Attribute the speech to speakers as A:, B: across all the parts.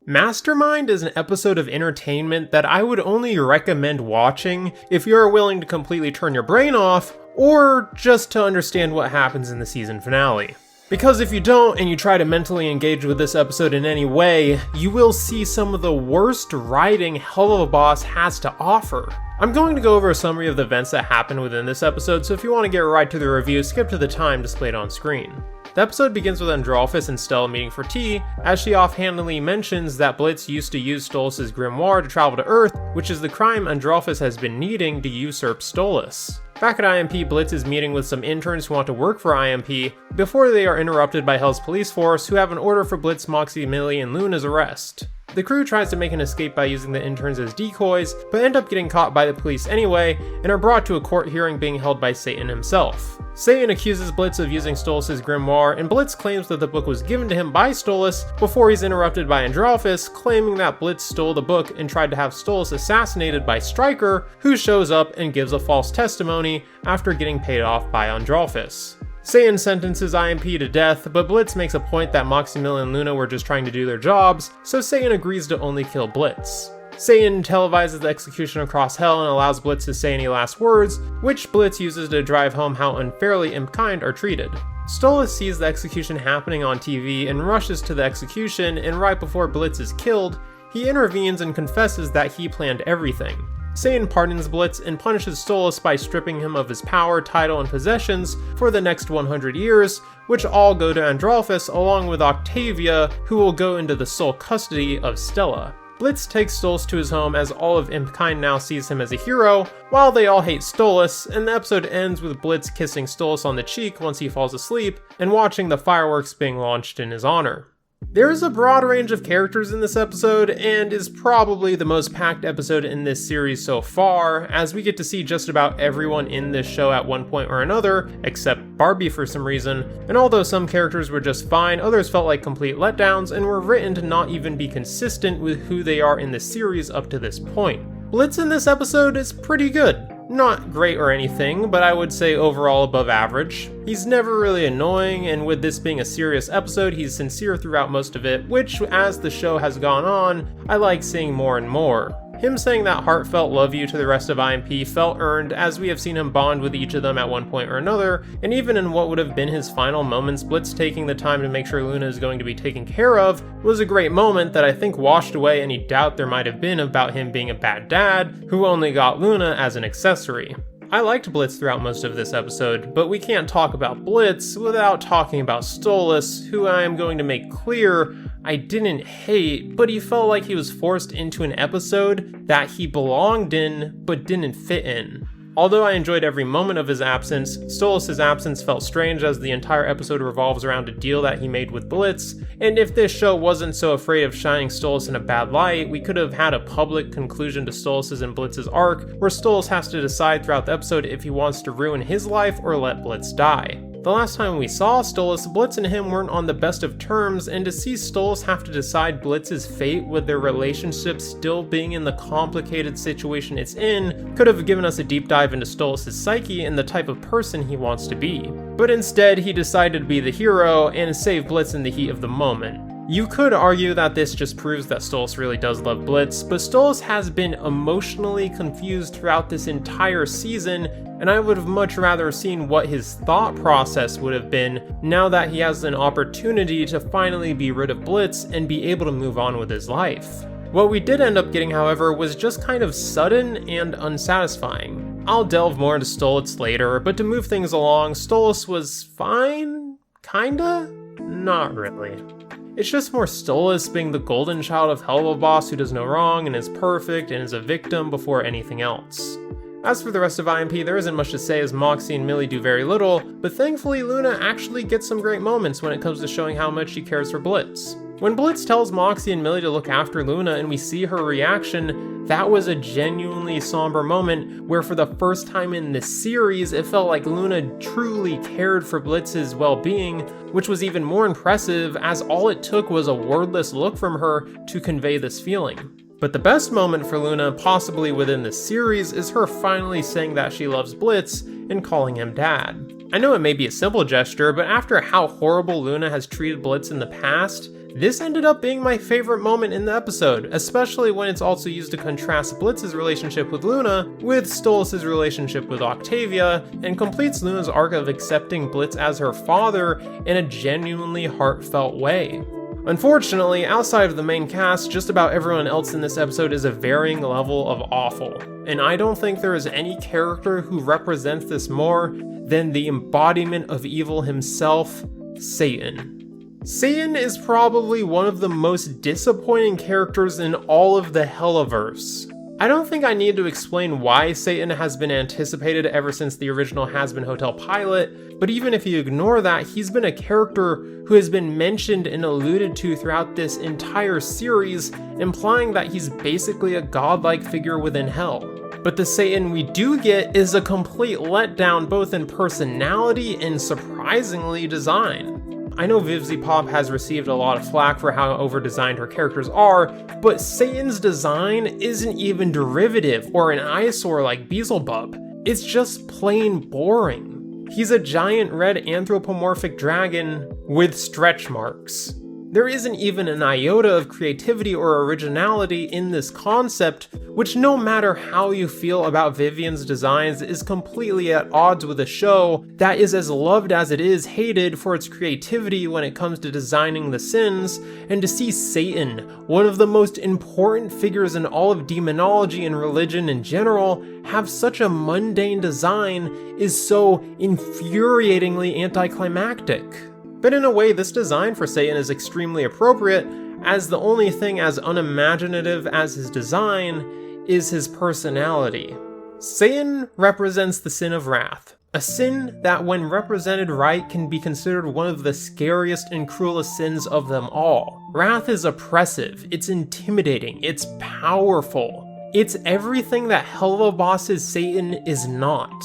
A: Mastermind is an episode of entertainment that I would only recommend watching if you're willing to completely turn your brain off, or just to understand what happens in the season finale. Because if you don't, and you try to mentally engage with this episode in any way, you will see some of the worst writing Helluva Boss has to offer. I'm going to go over a summary of the events that happened within this episode, so if you want to get right to the review, skip to the time displayed on screen. The episode begins with Androphis and Stella meeting for tea, as she offhandedly mentions that Blitz used to use Stolas' grimoire to travel to Earth, which is the crime Androphis has been needing to usurp Stolas. Back at IMP, Blitz is meeting with some interns who want to work for IMP, before they are interrupted by Hell's police force, who have an order for Blitz, Moxie, Millie, and Luna's arrest. The crew tries to make an escape by using the interns as decoys, but end up getting caught by the police anyway, and are brought to a court hearing being held by Satan himself. Satan accuses Blitz of using Stolas' grimoire, and Blitz claims that the book was given to him by Stolas, before he's interrupted by Androphis, claiming that Blitz stole the book and tried to have Stolas assassinated by Stryker, who shows up and gives a false testimony after getting paid off by Androphis. Satan sentences IMP to death, but Blitz makes a point that Moxie, Millie, and Luna were just trying to do their jobs, so Satan agrees to only kill Blitz. Satan televises the execution across hell and allows Blitz to say any last words, which Blitz uses to drive home how unfairly Imkind are treated. Stolas sees the execution happening on TV and rushes to the execution, and right before Blitz is killed, he intervenes and confesses that he planned everything. Satan pardons Blitz and punishes Stolas by stripping him of his power, title, and possessions for the next 100 years, which all go to Androphis along with Octavia, who will go into the sole custody of Stella. Blitz takes Stolas to his home as all of Imkind now sees him as a hero, while they all hate Stolas, and the episode ends with Blitz kissing Stolas on the cheek once he falls asleep, and watching the fireworks being launched in his honor. There is a broad range of characters in this episode, and is probably the most packed episode in this series so far, as we get to see just about everyone in this show at one point or another, except Barbie for some reason, and although some characters were just fine, others felt like complete letdowns and were written to not even be consistent with who they are in the series up to this point. Blitz in this episode is pretty good. Not great or anything, but I would say overall above average. He's never really annoying, and with this being a serious episode, he's sincere throughout most of it, which, as the show has gone on, I like seeing more and more. Him saying that heartfelt love you to the rest of IMP felt earned, as we have seen him bond with each of them at one point or another, and even in what would have been his final moments, Blitz taking the time to make sure Luna is going to be taken care of was a great moment that I think washed away any doubt there might have been about him being a bad dad, who only got Luna as an accessory. I liked Blitz throughout most of this episode, but we can't talk about Blitz without talking about Stolas, who I am going to make clear I didn't hate, but he felt like he was forced into an episode that he belonged in, but didn't fit in. Although I enjoyed every moment of his absence, Stolas' absence felt strange as the entire episode revolves around a deal that he made with Blitz, and if this show wasn't so afraid of shining Stolas in a bad light, we could have had a public conclusion to Stolas' and Blitz's arc, where Stolas has to decide throughout the episode if he wants to ruin his life or let Blitz die. The last time we saw Stolas, Blitz and him weren't on the best of terms, and to see Stolas have to decide Blitz's fate with their relationship still being in the complicated situation it's in could have given us a deep dive into Stolas' psyche and the type of person he wants to be. But instead, he decided to be the hero and save Blitz in the heat of the moment. You could argue that this just proves that Stolas really does love Blitz, but Stolas has been emotionally confused throughout this entire season, and I would have much rather seen what his thought process would have been now that he has an opportunity to finally be rid of Blitz and be able to move on with his life. What we did end up getting, however, was just kind of sudden and unsatisfying. I'll delve more into Stolas later, but to move things along, Stolas was fine? Kinda? Not really. It's just more Stolas being the golden child of Helluva Boss who does no wrong and is perfect and is a victim before anything else. As for the rest of IMP, there isn't much to say as Moxie and Millie do very little, but thankfully Luna actually gets some great moments when it comes to showing how much she cares for Blitz. When Blitz tells Moxie and Millie to look after Luna and we see her reaction, that was a genuinely somber moment where for the first time in this series, it felt like Luna truly cared for Blitz's well-being, which was even more impressive as all it took was a wordless look from her to convey this feeling. But the best moment for Luna, possibly within this series, is her finally saying that she loves Blitz and calling him dad. I know it may be a simple gesture, but after how horrible Luna has treated Blitz in the past, This ended up being my favorite moment in the episode, especially when it's also used to contrast Blitz's relationship with Luna with Stolas' relationship with Octavia, and completes Luna's arc of accepting Blitz as her father in a genuinely heartfelt way. Unfortunately, outside of the main cast, just about everyone else in this episode is a varying level of awful, and I don't think there is any character who represents this more than the embodiment of evil himself, Satan. Satan is probably one of the most disappointing characters in all of the Helluverse. I don't think I need to explain why Satan has been anticipated ever since the original Hazbin Hotel pilot, but even if you ignore that, he's been a character who has been mentioned and alluded to throughout this entire series, implying that he's basically a godlike figure within hell. But the Satan we do get is a complete letdown both in personality and surprisingly design. I know Vivziepop has received a lot of flack for how over-designed her characters are, but Satan's design isn't even derivative or an eyesore like Beelzebub. It's just plain boring. He's a giant red anthropomorphic dragon with stretch marks. There isn't even an iota of creativity or originality in this concept, which no matter how you feel about Vivian's designs is completely at odds with a show that is as loved as it is hated for its creativity when it comes to designing the sins, and to see Satan, one of the most important figures in all of demonology and religion in general, have such a mundane design is so infuriatingly anticlimactic. But in a way, this design for Satan is extremely appropriate, as the only thing as unimaginative as his design is his personality. Satan represents the sin of wrath, a sin that when represented right can be considered one of the scariest and cruelest sins of them all. Wrath is oppressive, it's intimidating, it's powerful. It's everything that Helluva Boss's Satan is not.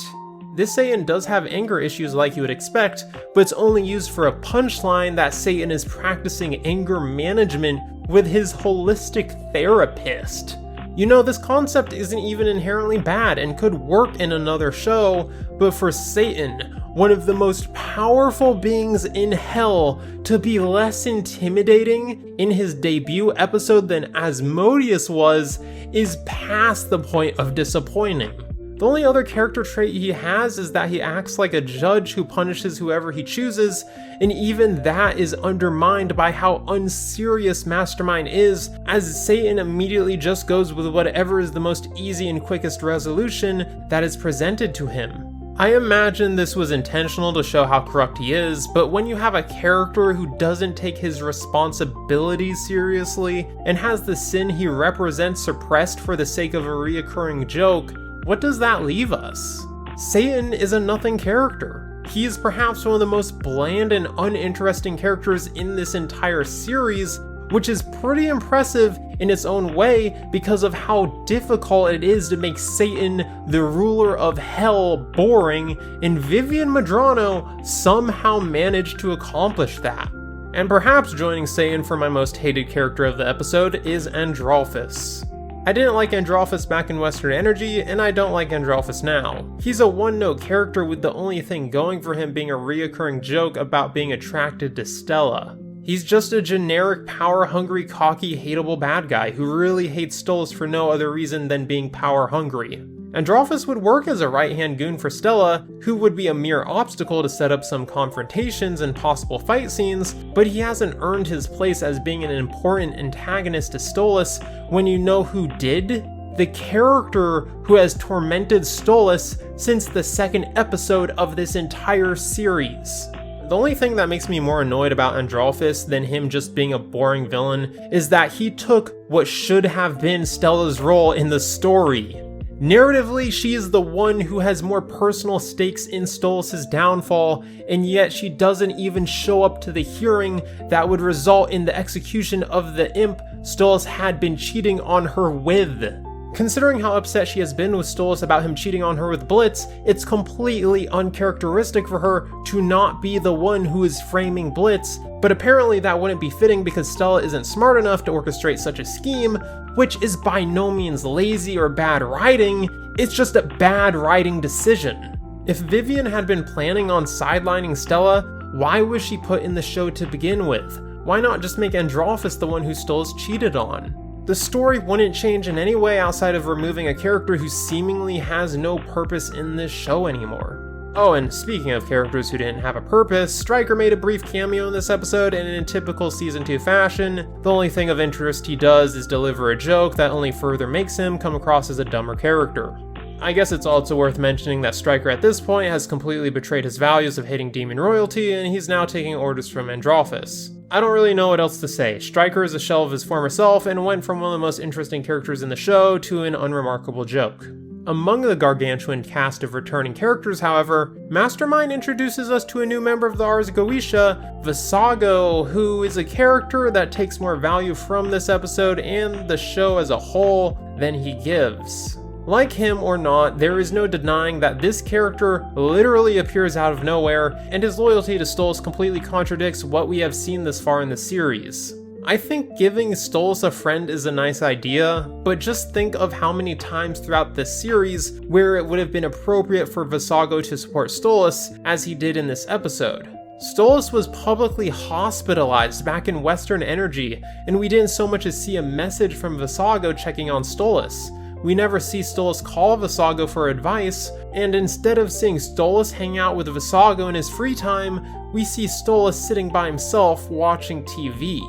A: This Satan does have anger issues like you would expect, but it's only used for a punchline that Satan is practicing anger management with his holistic therapist. You know, this concept isn't even inherently bad and could work in another show, but for Satan, one of the most powerful beings in hell, to be less intimidating in his debut episode than Asmodeus was is past the point of disappointing. The only other character trait he has is that he acts like a judge who punishes whoever he chooses, and even that is undermined by how unserious Mastermind is, as Satan immediately just goes with whatever is the most easy and quickest resolution that is presented to him. I imagine this was intentional to show how corrupt he is, but when you have a character who doesn't take his responsibilities seriously, and has the sin he represents suppressed for the sake of a reoccurring joke, what does that leave us? Satan is a nothing character. He is perhaps one of the most bland and uninteresting characters in this entire series, which is pretty impressive in its own way because of how difficult it is to make Satan, the ruler of hell, boring, and Vivian Madrano somehow managed to accomplish that. And perhaps joining Satan for my most hated character of the episode is Androlphus. I didn't like Androlphus back in Western Energy, and I don't like Androlphus now. He's a one-note character with the only thing going for him being a reoccurring joke about being attracted to Stella. He's just a generic, power-hungry, cocky, hateable bad guy who really hates Stolas for no other reason than being power-hungry. Androlphus would work as a right-hand goon for Stella, who would be a mere obstacle to set up some confrontations and possible fight scenes, but he hasn't earned his place as being an important antagonist to Stolas when you know who did? The character who has tormented Stolas since the second episode of this entire series. The only thing that makes me more annoyed about Androlphus than him just being a boring villain is that he took what should have been Stella's role in the story. Narratively, she is the one who has more personal stakes in Stolas' downfall, and yet she doesn't even show up to the hearing that would result in the execution of the imp Stolas had been cheating on her with. Considering how upset she has been with Stolas about him cheating on her with Blitz, it's completely uncharacteristic for her to not be the one who is framing Blitz, but apparently that wouldn't be fitting because Stella isn't smart enough to orchestrate such a scheme, which is by no means lazy or bad writing, it's just a bad writing decision. If Vivian had been planning on sidelining Stella, why was she put in the show to begin with? Why not just make Androphis the one who Stolas cheated on? The story wouldn't change in any way outside of removing a character who seemingly has no purpose in this show anymore. Oh, and speaking of characters who didn't have a purpose, Stryker made a brief cameo in this episode, and in typical Season 2 fashion, the only thing of interest he does is deliver a joke that only further makes him come across as a dumber character. I guess it's also worth mentioning that Stryker at this point has completely betrayed his values of hating demon royalty, and he's now taking orders from Androphis. I don't really know what else to say. Stryker is a shell of his former self and went from one of the most interesting characters in the show to an unremarkable joke. Among the gargantuan cast of returning characters, however, Mastermind introduces us to a new member of the Ars Goetia, Visago, who is a character that takes more value from this episode and the show as a whole than he gives. Like him or not, there is no denying that this character literally appears out of nowhere, and his loyalty to Stolas completely contradicts what we have seen this far in the series. I think giving Stolas a friend is a nice idea, but just think of how many times throughout this series where it would have been appropriate for Visago to support Stolas as he did in this episode. Stolas was publicly hospitalized back in Western Energy, and we didn't so much as see a message from Visago checking on Stolas. We never see Stolas call Visago for advice, and instead of seeing Stolas hang out with Visago in his free time, we see Stolas sitting by himself watching TV.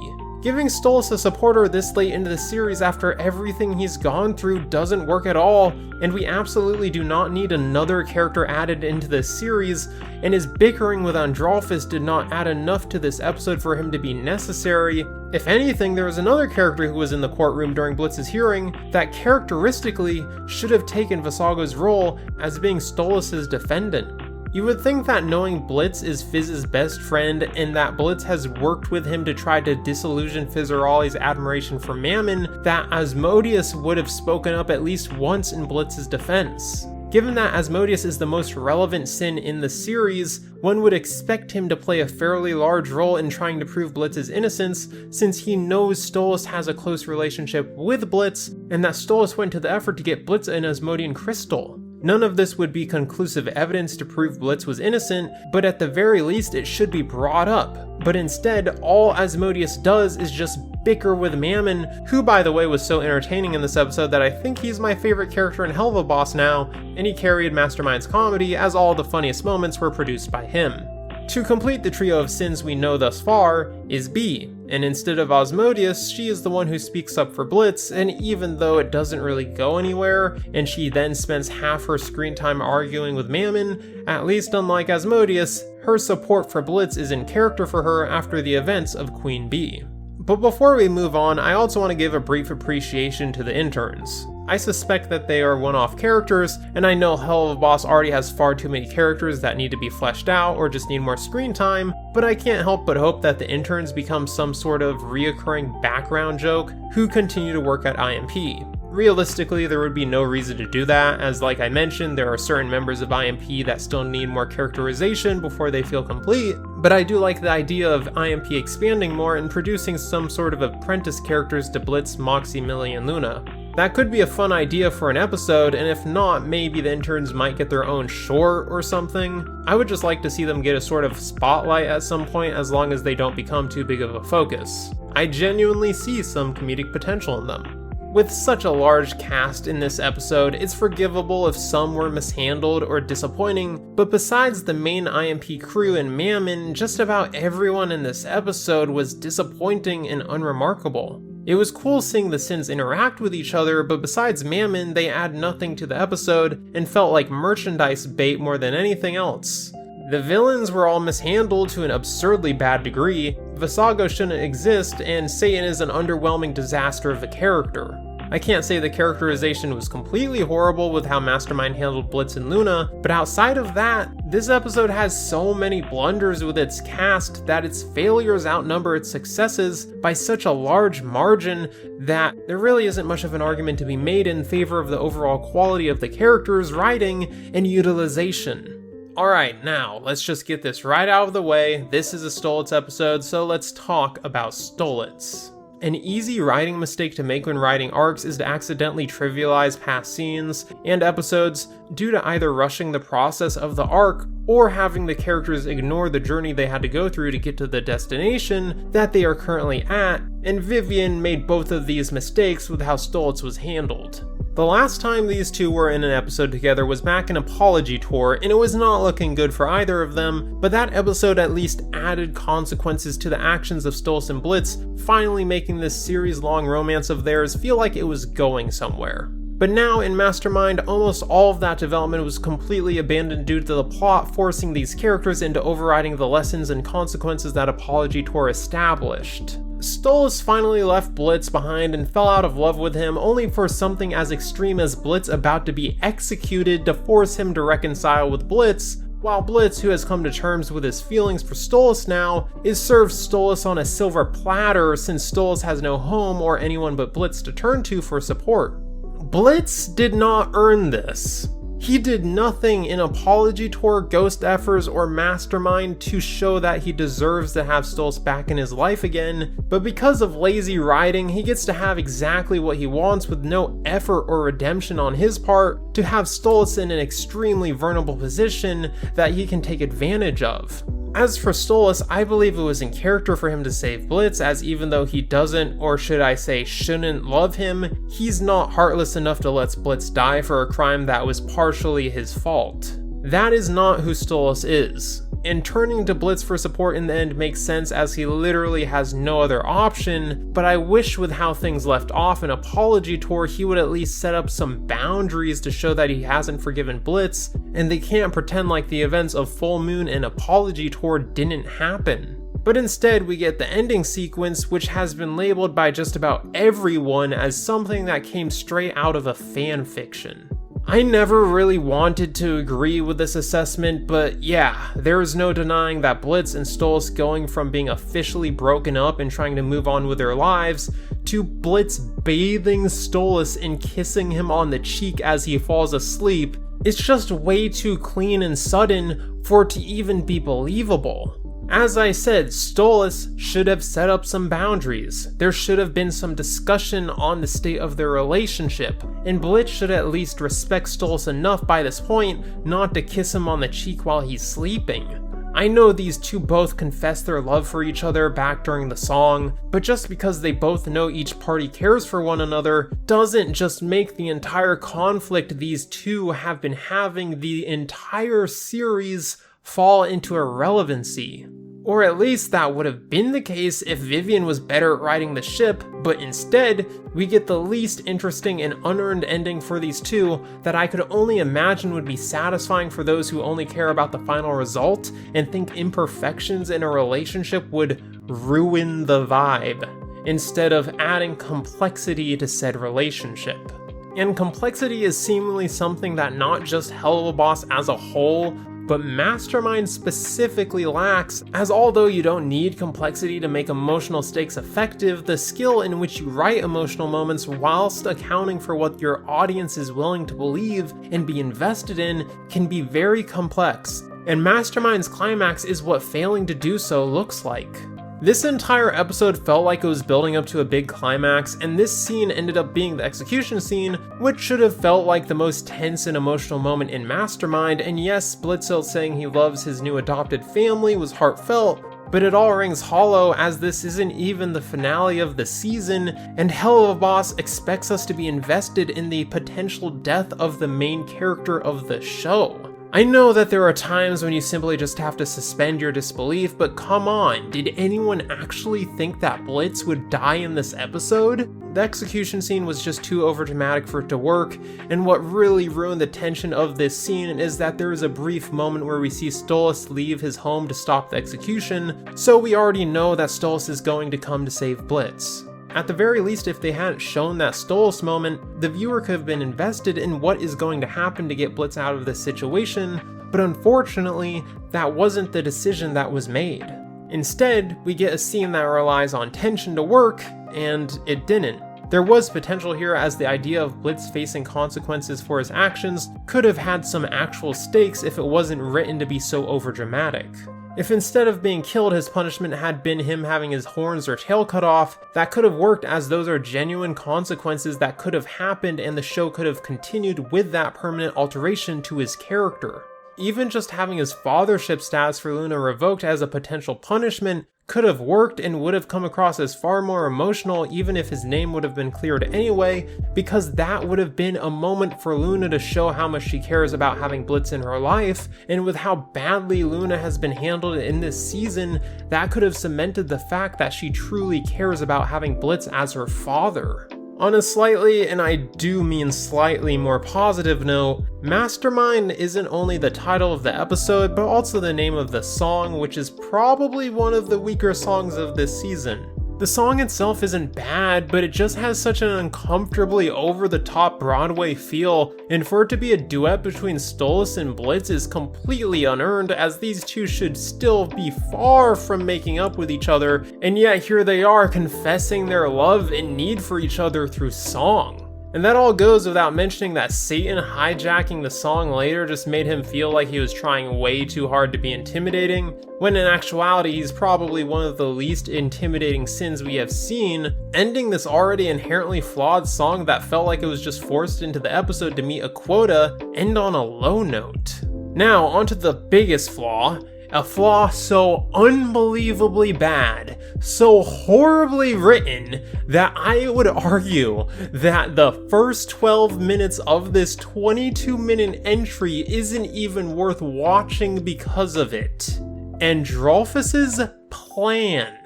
A: Giving Stolas a supporter this late into the series after everything he's gone through doesn't work at all, and we absolutely do not need another character added into this series, and his bickering with Androphis did not add enough to this episode for him to be necessary. If anything, there was another character who was in the courtroom during Blitz's hearing that characteristically should have taken Visago's role as being Stolas' defendant. You would think that knowing Blitz is Fizz's best friend and that Blitz has worked with him to try to disillusion Fizzaroli's admiration for Mammon, that Asmodeus would have spoken up at least once in Blitz's defense. Given that Asmodeus is the most relevant sin in the series, one would expect him to play a fairly large role in trying to prove Blitz's innocence, since he knows Stolas has a close relationship with Blitz, and that Stolas went to the effort to get Blitz an Asmodean crystal. None of this would be conclusive evidence to prove Blitz was innocent, but at the very least it should be brought up. But instead, all Asmodeus does is just bicker with Mammon, who by the way was so entertaining in this episode that I think he's my favorite character in Helluva Boss now, and he carried Mastermind's comedy as all the funniest moments were produced by him. To complete the trio of sins we know thus far is Bee, and instead of Asmodeus, she is the one who speaks up for Blitz, and even though it doesn't really go anywhere, and she then spends half her screen time arguing with Mammon, at least unlike Asmodeus, her support for Blitz is in character for her after the events of Queen Bee. But before we move on, I also want to give a brief appreciation to the interns. I suspect that they are one-off characters, and I know Helluva Boss already has far too many characters that need to be fleshed out or just need more screen time, but I can't help but hope that the interns become some sort of reoccurring background joke who continue to work at IMP. Realistically, there would be no reason to do that, as like I mentioned, there are certain members of IMP that still need more characterization before they feel complete, but I do like the idea of IMP expanding more and producing some sort of apprentice characters to Blitz, Moxie, Millie, and Luna. That could be a fun idea for an episode, and if not, maybe the interns might get their own short or something. I would just like to see them get a sort of spotlight at some point as long as they don't become too big of a focus. I genuinely see some comedic potential in them. With such a large cast in this episode, it's forgivable if some were mishandled or disappointing, but besides the main IMP crew and Mammon, just about everyone in this episode was disappointing and unremarkable. It was cool seeing the sins interact with each other, but besides Mammon, they add nothing to the episode and felt like merchandise bait more than anything else. The villains were all mishandled to an absurdly bad degree, Visago shouldn't exist, and Satan is an underwhelming disaster of a character. I can't say the characterization was completely horrible with how Mastermind handled Blitz and Luna, but outside of that, this episode has so many blunders with its cast that its failures outnumber its successes by such a large margin that there really isn't much of an argument to be made in favor of the overall quality of the characters, writing, and utilization. Alright, now, let's just get this right out of the way. This is a Stolitz episode, so let's talk about Stolitz. An easy writing mistake to make when writing arcs is to accidentally trivialize past scenes and episodes due to either rushing the process of the arc or having the characters ignore the journey they had to go through to get to the destination that they are currently at, and Vivian made both of these mistakes with how Stoltz was handled. The last time these two were in an episode together was back in Apology Tour, and it was not looking good for either of them, but that episode at least added consequences to the actions of Stoltz and Blitz, finally making this series-long romance of theirs feel like it was going somewhere. But now in Mastermind, almost all of that development was completely abandoned due to the plot forcing these characters into overriding the lessons and consequences that Apology Tour established. Stoltz finally left Blitz behind and fell out of love with him, only for something as extreme as Blitz about to be executed to force him to reconcile with Blitz, while Blitz, who has come to terms with his feelings for Stoltz now, is served Stoltz on a silver platter since Stoltz has no home or anyone but Blitz to turn to for support. Blitz did not earn this. He did nothing in Apology Tour, Ghost Effers, or Mastermind to show that he deserves to have Stoltz back in his life again, but because of lazy writing, he gets to have exactly what he wants with no effort or redemption on his part to have Stoltz in an extremely vulnerable position that he can take advantage of. As for Stoltz, I believe it was in character for him to save Blitz, as even though he doesn't, or should I say shouldn't, love him, he's not heartless enough to let Blitz die for a crime that was partially his fault. That is not who Stoltz is. And turning to Blitz for support in the end makes sense as he literally has no other option, but I wish with how things left off in Apology Tour he would at least set up some boundaries to show that he hasn't forgiven Blitz, and they can't pretend like the events of Full Moon and Apology Tour didn't happen. But instead we get the ending sequence, which has been labeled by just about everyone as something that came straight out of a fan fiction. I never really wanted to agree with this assessment, but yeah, there is no denying that Blitz and Stoltz going from being officially broken up and trying to move on with their lives, to Blitz bathing Stoltz and kissing him on the cheek as he falls asleep, it's just way too clean and sudden for it to even be believable. As I said, Stoltz should have set up some boundaries. There should have been some discussion on the state of their relationship, and Blitz should at least respect Stoltz enough by this point not to kiss him on the cheek while he's sleeping. I know these two both confess their love for each other back during the song, but just because they both know each party cares for one another doesn't just make the entire conflict these two have been having the entire series fall into irrelevancy. Or at least that would have been the case if Vivian was better at riding the ship, but instead, we get the least interesting and unearned ending for these two that I could only imagine would be satisfying for those who only care about the final result and think imperfections in a relationship would ruin the vibe, instead of adding complexity to said relationship. And complexity is seemingly something that not just Helluva Boss as a whole, but Mastermind specifically lacks, as although you don't need complexity to make emotional stakes effective, the skill in which you write emotional moments whilst accounting for what your audience is willing to believe and be invested in can be very complex, and Mastermind's climax is what failing to do so looks like. This entire episode felt like it was building up to a big climax, and this scene ended up being the execution scene, which should have felt like the most tense and emotional moment in Mastermind, and yes, Blitzel saying he loves his new adopted family was heartfelt, but it all rings hollow as this isn't even the finale of the season, and Helluva Boss expects us to be invested in the potential death of the main character of the show. I know that there are times when you simply just have to suspend your disbelief, but come on, did anyone actually think that Blitz would die in this episode? The execution scene was just too overdramatic for it to work, and what really ruined the tension of this scene is that there is a brief moment where we see Stoltz leave his home to stop the execution, so we already know that Stoltz is going to come to save Blitz. At the very least, if they hadn't shown that Stoltz moment, the viewer could have been invested in what is going to happen to get Blitz out of this situation, but unfortunately, that wasn't the decision that was made. Instead, we get a scene that relies on tension to work, and it didn't. There was potential here as the idea of Blitz facing consequences for his actions could have had some actual stakes if it wasn't written to be so overdramatic. If instead of being killed, his punishment had been him having his horns or tail cut off, that could have worked, as those are genuine consequences that could have happened and the show could have continued with that permanent alteration to his character. Even just having his fathership status for Luna revoked as a potential punishment could have worked and would have come across as far more emotional, even if his name would have been cleared anyway, because that would have been a moment for Luna to show how much she cares about having Blitz in her life, and with how badly Luna has been handled in this season, that could have cemented the fact that she truly cares about having Blitz as her father. On a slightly, and I do mean slightly more positive note, Mastermind isn't only the title of the episode, but also the name of the song, which is probably one of the weaker songs of this season. The song itself isn't bad, but it just has such an uncomfortably over-the-top Broadway feel, and for it to be a duet between Stolas and Blitz is completely unearned, as these two should still be far from making up with each other, and yet here they are confessing their love and need for each other through song. And that all goes without mentioning that Satan hijacking the song later just made him feel like he was trying way too hard to be intimidating, when in actuality he's probably one of the least intimidating sins we have seen, ending this already inherently flawed song that felt like it was just forced into the episode to meet a quota, end on a low note. Now, onto the biggest flaw. A flaw so unbelievably bad, so horribly written, that I would argue that the first 12 minutes of this 22-minute entry isn't even worth watching because of it. Androphus's plan.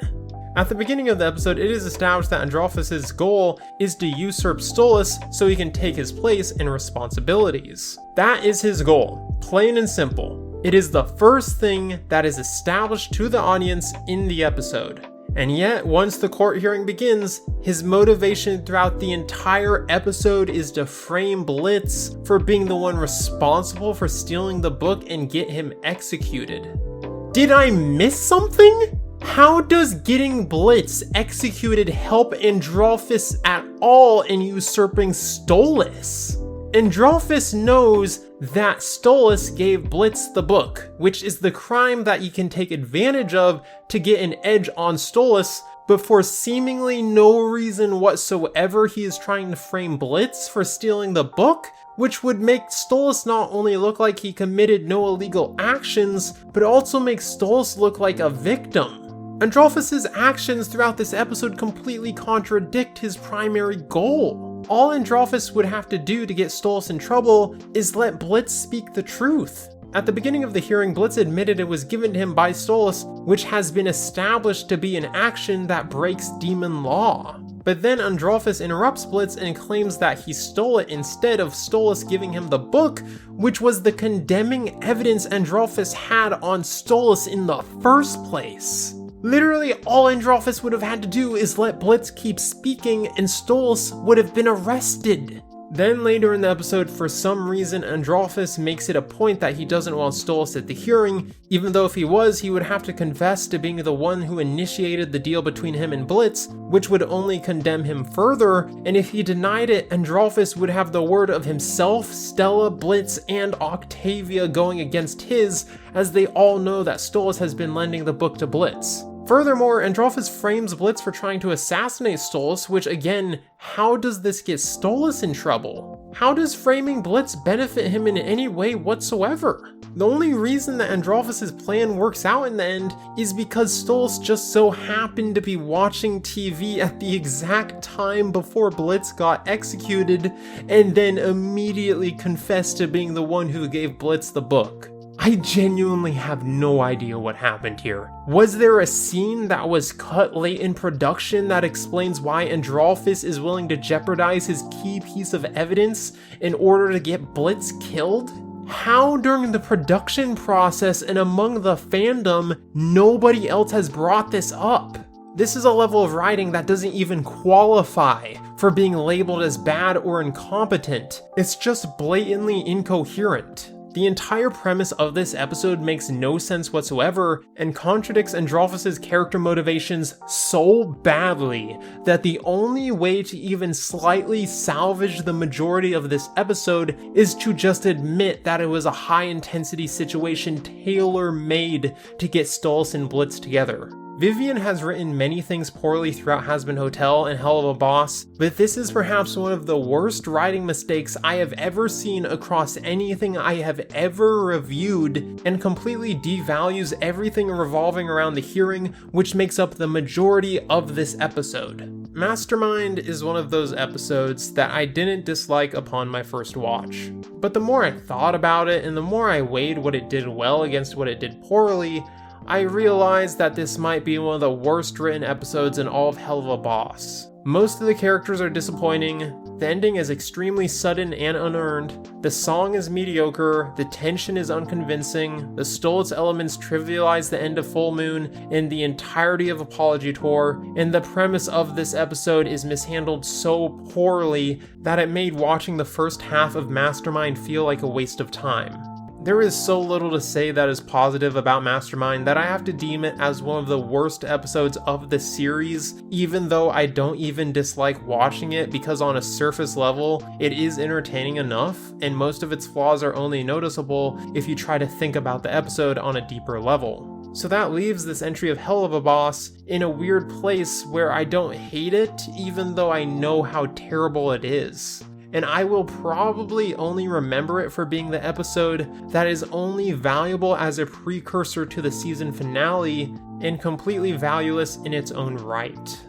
A: At the beginning of the episode, it is established that Androphus's goal is to usurp Stolas so he can take his place and responsibilities. That is his goal, plain and simple. It is the first thing that is established to the audience in the episode. And yet, once the court hearing begins, his motivation throughout the entire episode is to frame Blitz for being the one responsible for stealing the book and get him executed. Did I miss something? How does getting Blitz executed help Androphus at all in usurping Stolas? Androphus knows that Stolas gave Blitz the book, which is the crime that he can take advantage of to get an edge on Stolas, but for seemingly no reason whatsoever he is trying to frame Blitz for stealing the book, which would make Stolas not only look like he committed no illegal actions, but also make Stolas look like a victim. Androphus's actions throughout this episode completely contradict his primary goal. All Androphus would have to do to get Stolas in trouble is let Blitz speak the truth. At the beginning of the hearing, Blitz admitted it was given to him by Stolas, which has been established to be an action that breaks demon law. But then Androphus interrupts Blitz and claims that he stole it instead of Stolas giving him the book, which was the condemning evidence Androphus had on Stolas in the first place. Literally, all Androphus would have had to do is let Blitz keep speaking and Stolas would have been arrested. Then later in the episode, for some reason, Androphus makes it a point that he doesn't want Stolas at the hearing, even though if he was, he would have to confess to being the one who initiated the deal between him and Blitz, which would only condemn him further, and if he denied it, Androphus would have the word of himself, Stella, Blitz, and Octavia going against his, as they all know that Stolas has been lending the book to Blitz. Furthermore, Androphus frames Blitz for trying to assassinate Stolas, which again, how does this get Stolas in trouble? How does framing Blitz benefit him in any way whatsoever? The only reason that Androphus's plan works out in the end is because Stolas just so happened to be watching TV at the exact time before Blitz got executed, and then immediately confessed to being the one who gave Blitz the book. I genuinely have no idea what happened here. Was there a scene that was cut late in production that explains why Androphus is willing to jeopardize his key piece of evidence in order to get Blitz killed? How during the production process and among the fandom, nobody else has brought this up? This is a level of writing that doesn't even qualify for being labeled as bad or incompetent. It's just blatantly incoherent. The entire premise of this episode makes no sense whatsoever and contradicts Androphos' character motivations so badly that the only way to even slightly salvage the majority of this episode is to just admit that it was a high-intensity situation tailor-made to get Stulus and Blitz together. Vivian has written many things poorly throughout Hazbin Hotel and Helluva Boss, but this is perhaps one of the worst writing mistakes I have ever seen across anything I have ever reviewed, and completely devalues everything revolving around the hearing, which makes up the majority of this episode. Mastermind is one of those episodes that I didn't dislike upon my first watch, but the more I thought about it and the more I weighed what it did well against what it did poorly, I realized that this might be one of the worst written episodes in all of Helluva Boss. Most of the characters are disappointing, the ending is extremely sudden and unearned, the song is mediocre, the tension is unconvincing, the Stulus elements trivialize the end of Full Moon and the entirety of Apology Tour, and the premise of this episode is mishandled so poorly that it made watching the first half of Mastermind feel like a waste of time. There is so little to say that is positive about Mastermind that I have to deem it as one of the worst episodes of the series, even though I don't even dislike watching it because on a surface level, it is entertaining enough, and most of its flaws are only noticeable if you try to think about the episode on a deeper level. So that leaves this entry of Helluva Boss in a weird place where I don't hate it, even though I know how terrible it is. And I will probably only remember it for being the episode that is only valuable as a precursor to the season finale and completely valueless in its own right.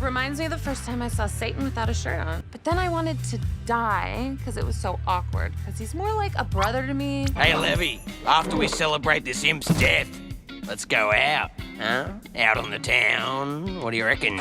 B: Reminds me of the first time I saw Satan without a shirt on. But then I wanted to die because it was so awkward, because he's more like a brother to me.
C: Hey, Levy, after we celebrate this imp's death, let's go out, huh? Out on the town, what do you reckon?